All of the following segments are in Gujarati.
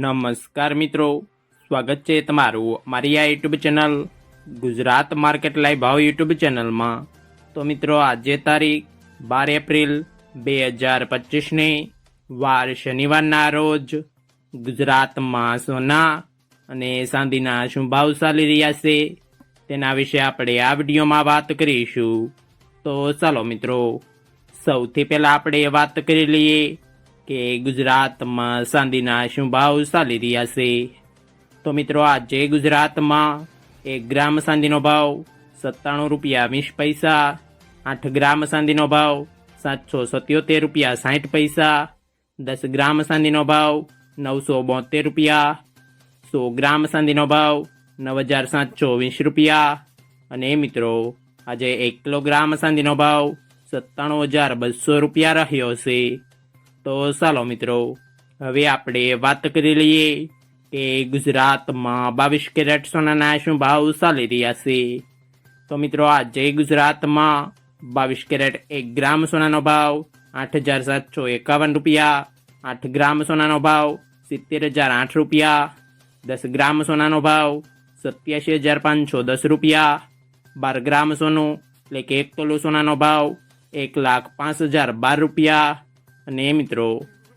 નમસ્કાર મિત્રો, સ્વાગત છે તમારું મારી આ YouTube channel Gujarat market live ભાવ યુટ્યુબ ચેનલમાં। તો મિત્રો આજે તારીખ 12 એપ્રિલ 2025ને વાર શનિવારના રોજ ગુજરાતમાં સોના અને ચાંદીના શું ભાવ ચાલી રહ્યા છે તેના વિશે આપણે આ વિડીયોમાં વાત કરીશું। તો ચાલો મિત્રો, સૌથી પહેલાં આપણે વાત કરી લઈએ કે ગુજરાતમાં ચાંદીના શું ભાવ ચાલી રહ્યા છે। તો મિત્રો આજે ગુજરાતમાં 1 ગ્રામ ચાંદીનો ભાવ 97 રૂપિયા 20 પૈસા, 8 ગ્રામ ચાંદીનો ભાવ 777 રૂપિયા 60 પૈસા, 10 ગ્રામ ચાંદીનો ભાવ 972 રૂપિયા, 100 ગ્રામ ચાંદીનો ભાવ 9720 રૂપિયા અને મિત્રો આજે 1 કિલોગ્રામ ચાંદીનો ભાવ 97200 રૂપિયા રહ્યો છે। તો ચાલો મિત્રો, હવે આપણે વાત કરી લઈએ કે ગુજરાતમાં 22 કેરેટ સોનાના શું ભાવ ચાલી રહ્યા છે। તો મિત્રો આજે ગુજરાતમાં 22 કેરેટ 1 ગ્રામ સોનાનો ભાવ 8751 રૂપિયા, 8 ગ્રામ સોનાનો ભાવ 70008 રૂપિયા, 10 ગ્રામ સોનાનો ભાવ 87510 રૂપિયા, 12 ગ્રામ સોનું એટલે કે 1 તોલું સોનાનો ભાવ 1,05,012 રૂપિયા અને મિત્રો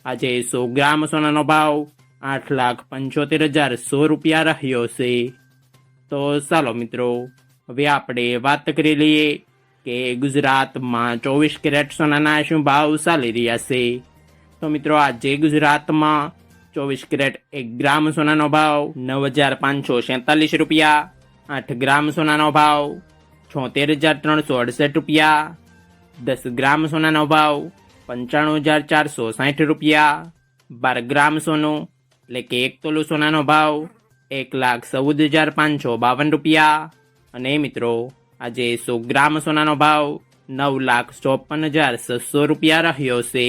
આજે 100 ગ્રામ સોનાનો ભાવ 8,75,100 રૂપિયા રહ્યો છે। તો ચાલો મિત્રો, હવે આપણે વાત કરી લઈએ કે ગુજરાતમાં 24 કેરેટ સોનાના શું ભાવ ચાલી રહ્યા છે। તો મિત્રો આજે ગુજરાતમાં 24 કેરેટ 1 ગ્રામ સોનાનો ભાવ 9,547 રૂપિયા, 8 ગ્રામ સોનાનો ભાવ 76,368 રૂપિયા, 10 ગ્રામ સોનાનો ભાવ 95,460 રૂપિયા, 12 ગ્રામ સોનું એટલે કે 1 તોલું સોનાનો ભાવ 1,14,552 રૂપિયા અને મિત્રો આજે 100 ગ્રામ સોનાનો ભાવ 9,54,600 રૂપિયા રહ્યો છે।